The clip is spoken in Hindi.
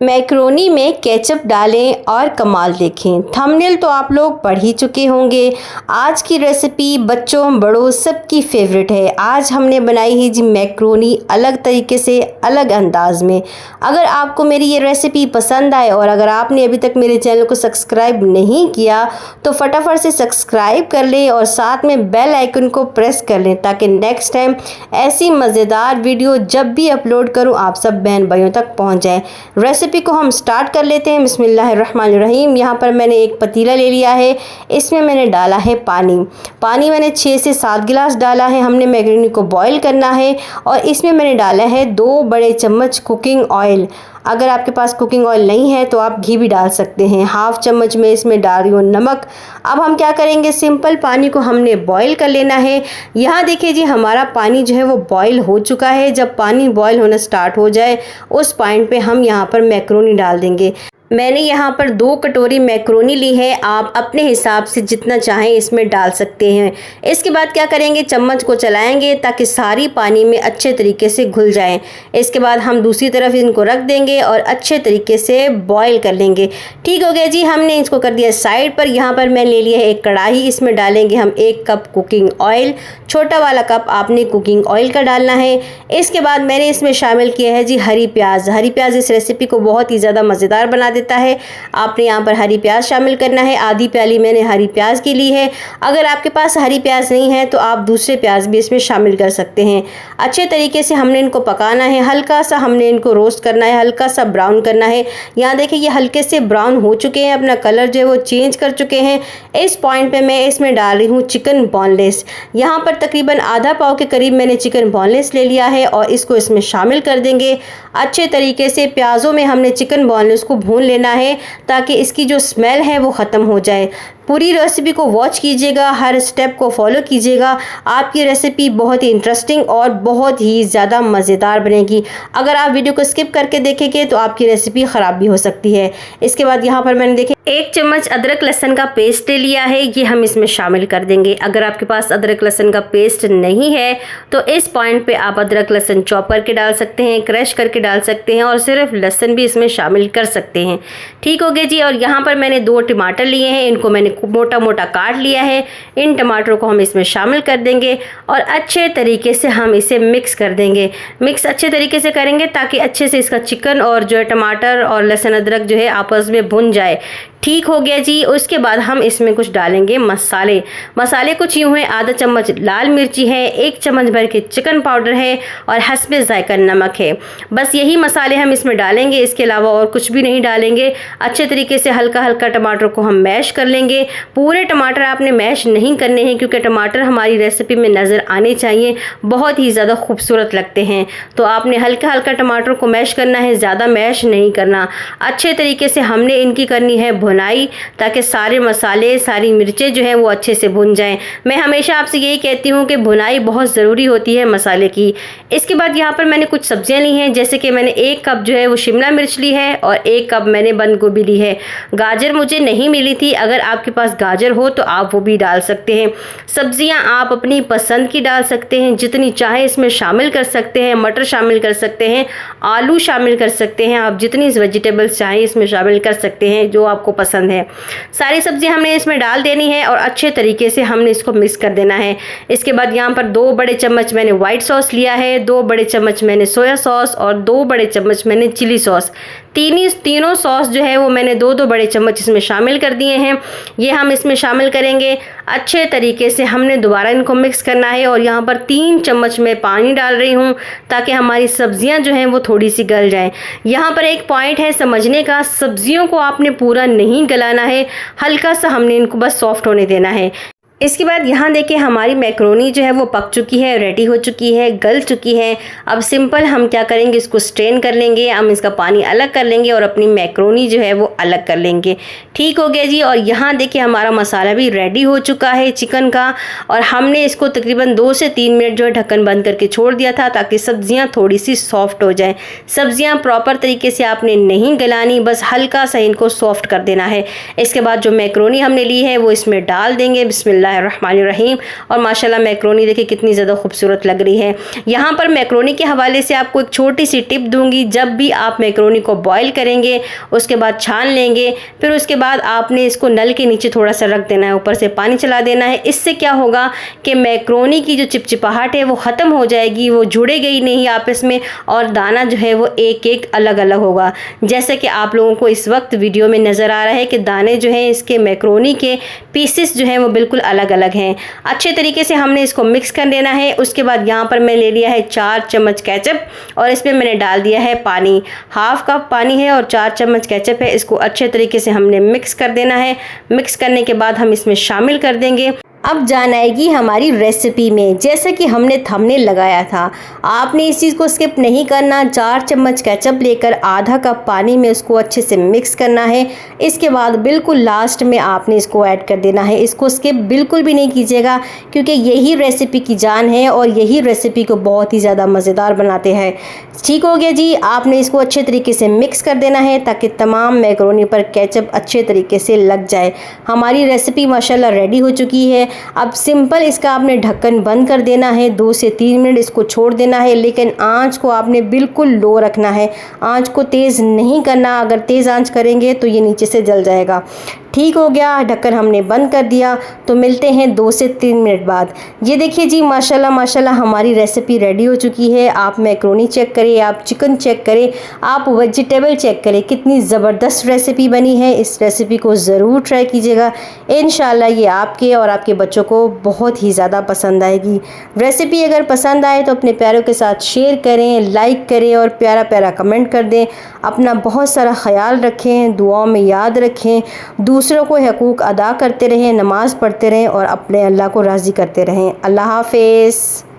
मैक्रोनी में केचप डालें और कमाल देखें। थंबनेल तो आप लोग पढ़ ही चुके होंगे। आज की रेसिपी बच्चों बड़ों सबकी फेवरेट है। आज हमने बनाई है जी मैक्रोनी अलग तरीके से, अलग अंदाज में। अगर आपको मेरी ये रेसिपी पसंद आए और अगर आपने अभी तक मेरे चैनल को सब्सक्राइब नहीं किया तो फटाफट से सब्सक्राइब कर लें और साथ में बेल आइकन को प्रेस कर लें ताकि नेक्स्ट टाइम ऐसी मज़ेदार वीडियो जब भी अपलोड करूँ आप सब बहन भाइयों तक पहुँच जाए। रेसिपी को हम स्टार्ट कर लेते हैं। बिस्मिल्लाहिर्रहमानिर्रहीम। यहाँ पर मैंने एक पतीला ले लिया है, इसमें मैंने डाला है पानी मैंने 6 से 7 गिलास डाला है। हमने मैक्रोनी को बॉईल करना है और इसमें मैंने डाला है 2 बड़े चम्मच कुकिंग ऑयल। अगर आपके पास कुकिंग ऑयल नहीं है तो आप घी भी डाल सकते हैं। हाफ चम्मच में इसमें डाल रही हूँ नमक। अब हम क्या करेंगे, सिंपल पानी को हमने बॉईल कर लेना है। यहाँ देखिए जी हमारा पानी जो है वो बॉईल हो चुका है। जब पानी बॉईल होना स्टार्ट हो जाए उस पॉइंट पे हम यहाँ पर मैक्रोनी डाल देंगे। मैंने यहाँ पर 2 कटोरी मैक्रोनी ली है, आप अपने हिसाब से जितना चाहें इसमें डाल सकते हैं। इसके बाद क्या करेंगे, चम्मच को चलाएंगे ताकि सारी पानी में अच्छे तरीके से घुल जाएं। इसके बाद हम दूसरी तरफ इनको रख देंगे और अच्छे तरीके से बॉईल कर लेंगे। ठीक हो गया जी, हमने इसको कर दिया साइड पर। यहाँ पर मैं ले लिया है एक कढ़ाई, इसमें डालेंगे हम 1 कप कुकिंग ऑयल। छोटा वाला कप आपने कुकिंग ऑयल का डालना है। इसके बाद मैंने इसमें शामिल किया है जी हरी प्याज। हरी प्याज इस रेसिपी को बहुत ही ज़्यादा मज़ेदार बना देता है। आपने यहाँ पर हरी प्याज शामिल करना है। आधी प्याली मैंने हरी प्याज की ली है। अगर आपके पास हरी प्याज नहीं है तो आप दूसरे प्याज भी इसमें शामिल कर सकते हैं। अच्छे तरीके से हमने इनको पकाना है, हल्का सा हमने इनको रोस्ट करना है, हल्का सा ब्राउन करना है। यहाँ देखिए ये हल्के से ब्राउन हो चुके हैं, अपना कलर जो है वो चेंज कर चुके हैं। इस पॉइंट पे मैं इसमें डाल रही हूँ चिकन बोनलेस। यहाँ पर तकरीबन आधा पाव के करीब मैंने चिकन बोनलेस ले लिया है और इसको इसमें शामिल कर देंगे। अच्छे तरीके से प्याज़ों में हमने चिकन बोनलेस को भून लेना है ताकि इसकी जो स्मेल है वो ख़त्म हो जाए। पूरी रेसिपी को वॉच कीजिएगा, हर स्टेप को फॉलो कीजिएगा। आपकी रेसिपी बहुत ही इंटरेस्टिंग और बहुत ही ज़्यादा मज़ेदार बनेगी। अगर आप वीडियो को स्किप करके देखेंगे तो आपकी रेसिपी ख़राब भी हो सकती है। इसके बाद यहाँ पर मैंने देखिए 1 चम्मच अदरक लहसुन का पेस्ट ले लिया है, ये हम इसमें शामिल कर देंगे। अगर आपके पास अदरक लहसुन का पेस्ट नहीं है तो इस पॉइंट पे आप अदरक लहसुन चॉप करके डाल सकते हैं, क्रश करके डाल सकते हैं और सिर्फ लहसुन भी इसमें शामिल कर सकते हैं। ठीक हो गया जी। और यहाँ पर मैंने 2 टमाटर लिए हैं, इनको मैंने मोटा मोटा काट लिया है। इन टमाटरों को हम इसमें शामिल कर देंगे और अच्छे तरीके से हम इसे मिक्स कर देंगे। मिक्स अच्छे तरीके से करेंगे ताकि अच्छे से इसका चिकन और जो है टमाटर और लहसुन अदरक जो है आपस में भुन जाए। ठीक हो गया जी। उसके बाद हम इसमें कुछ डालेंगे मसाले कुछ यूँ हैं, आधा चम्मच लाल मिर्ची है, 1 चम्मच भर के चिकन पाउडर है और हस्बे ज़ायका नमक है। बस यही मसाले हम इसमें डालेंगे, इसके अलावा और कुछ भी नहीं डालेंगे। अच्छे तरीके से हल्का हल्का टमाटर को हम मैश कर लेंगे। पूरे टमाटर आपने मैश नहीं करने हैं क्योंकि टमाटर हमारी रेसिपी में नज़र आने चाहिए, बहुत ही ज़्यादा खूबसूरत लगते हैं। तो आपने हल्का हल्का टमाटर को मैश करना है, ज़्यादा मैश नहीं करना। अच्छे तरीके से हमने इनकी करनी है भुनाई ताकि सारे मसाले सारी मिर्चें जो हैं वो अच्छे से भुन जाएं। मैं हमेशा आपसे यही कहती हूँ कि भुनाई बहुत ज़रूरी होती है मसाले की। इसके बाद यहाँ पर मैंने कुछ सब्जियाँ ली हैं, जैसे कि मैंने 1 कप जो है वो शिमला मिर्च ली है और 1 कप मैंने बंद गोभी ली है। गाजर मुझे नहीं मिली थी, अगर आपके पास गाजर हो तो आप वो भी डाल सकते हैं। सब्जियाँ आप अपनी पसंद की डाल सकते हैं, जितनी चाहे इसमें शामिल कर सकते हैं। मटर शामिल कर सकते हैं, आलू शामिल कर सकते हैं, आप जितनी वेजिटेबल्स चाहें इसमें शामिल कर सकते हैं जो आपको पसंद है। सारी सब्जी हमने इसमें डाल देनी है और अच्छे तरीके से हमने इसको मिक्स कर देना है। इसके बाद यहाँ पर 2 बड़े चम्मच मैंने वाइट सॉस लिया है, 2 बड़े चम्मच मैंने सोया सॉस और 2 बड़े चम्मच मैंने चिली सॉस। तीनों सॉस जो है वो मैंने 2-2 बड़े चम्मच इसमें शामिल कर दिए हैं। ये हम इसमें शामिल करेंगे। अच्छे तरीके से हमने दोबारा इनको मिक्स करना है और यहाँ पर 3 चम्मच में पानी डाल रही हूँ ताकि हमारी सब्जियाँ जो हैं वो थोड़ी सी गल जाएं। यहाँ पर एक पॉइंट है समझने का, सब्जियों को आपने पूरा नहीं गलाना है, हल्का सा हमने इनको बस सॉफ्ट होने देना है। इसके बाद यहाँ देखिए हमारी मैक्रोनी जो है वो पक चुकी है, रेडी हो चुकी है, गल चुकी है। अब सिंपल हम क्या करेंगे, इसको स्ट्रेन कर लेंगे, हम इसका पानी अलग कर लेंगे और अपनी मैक्रोनी जो है वो अलग कर लेंगे। ठीक हो गया जी। और यहाँ देखिए हमारा मसाला भी रेडी हो चुका है चिकन का और हमने इसको तकरीबन 2 से 3 मिनट जो है ढक्कन बंद करके छोड़ दिया था ताकि सब्जियाँ थोड़ी सी सॉफ्ट हो जाएँ। सब्जियाँ प्रॉपर तरीके से आपने नहीं गलानी, बस हल्का सा इनको सॉफ्ट कर देना है। इसके बाद जो मैक्रोनी हमने ली है वो इसमें डाल देंगे। बिस्मिल्लाह बिस्मिल्लाहिर्रहमानिर्रहीम। और माशाल्लाह मैक्रोनी देखिए कितनी ज़्यादा खूबसूरत लग रही है। यहाँ पर मैक्रोनी के हवाले से आपको एक छोटी सी टिप दूंगी, जब भी आप मैक्रोनी को बॉईल करेंगे उसके बाद छान लेंगे, फिर उसके बाद आपने इसको नल के नीचे थोड़ा सा रख देना है, ऊपर से पानी चला देना है। इससे क्या होगा कि मैक्रोनी की जो चिपचिपाहट है वो ख़त्म हो जाएगी, वो जुड़ेगी ही नहीं आपस में, और दाना जो है वो एक एक अलग अलग होगा। जैसे कि आप लोगों को इस वक्त वीडियो में नज़र आ रहा है कि दाने जो हैं इसके मैक्रोनी के पीसेस जो हैं वो बिल्कुल अलग अलग हैं। अच्छे तरीके से हमने इसको मिक्स कर लेना है। उसके बाद यहाँ पर मैं ले लिया है 4 चम्मच केचप और इसमें मैंने डाल दिया है पानी, हाफ कप पानी है और 4 चम्मच केचप है। इसको अच्छे तरीके से हमने मिक्स कर देना है। मिक्स करने के बाद हम इसमें शामिल कर देंगे। अब जान आएगी हमारी रेसिपी में। जैसे कि हमने थंबनेल लगाया था, आपने इस चीज़ को स्किप नहीं करना। 4 चम्मच केचप लेकर आधा कप पानी में उसको अच्छे से मिक्स करना है। इसके बाद बिल्कुल लास्ट में आपने इसको ऐड कर देना है। इसको स्किप बिल्कुल भी नहीं कीजिएगा, क्योंकि यही रेसिपी की जान है और यही रेसिपी को बहुत ही ज़्यादा मज़ेदार बनाते हैं। ठीक हो गया जी। आपने इसको अच्छे तरीके से मिक्स कर देना है ताकि तमाम मैक्रोनी पर केचप अच्छे तरीके से लग जाए। हमारी रेसिपी माशाल्लाह रेडी हो चुकी है। अब सिंपल इसका आपने ढक्कन बंद कर देना है। 2 से 3 मिनट इसको छोड़ देना है, लेकिन आंच को आपने बिल्कुल लो रखना है। आंच को तेज़ नहीं करना, अगर तेज़ आंच करेंगे तो ये नीचे से जल जाएगा। ठीक हो गया, ढक्कन हमने बंद कर दिया। तो मिलते हैं 2 से 3 मिनट बाद। ये देखिए जी, माशाल्लाह माशाल्लाह हमारी रेसिपी रेडी हो चुकी है। आप मैक्रोनी चेक करें, आप चिकन चेक करें, आप वेजिटेबल चेक करें, कितनी ज़बरदस्त रेसिपी बनी है। इस रेसिपी को ज़रूर ट्राई कीजिएगा। इंशाल्लाह ये आपके और आपके बच्चों को बहुत ही ज़्यादा पसंद आएगी। रेसिपी अगर पसंद आए तो अपने प्यारों के साथ शेयर करें, लाइक करें और प्यारा प्यारा कमेंट कर दें। अपना बहुत सारा ख्याल रखें, दुआओं में याद रखें, दूसरों को हकूक़ अदा करते रहें, नमाज़ पढ़ते रहें और अपने अल्लाह को राज़ी करते रहें। अल्लाह हाफ़िज़।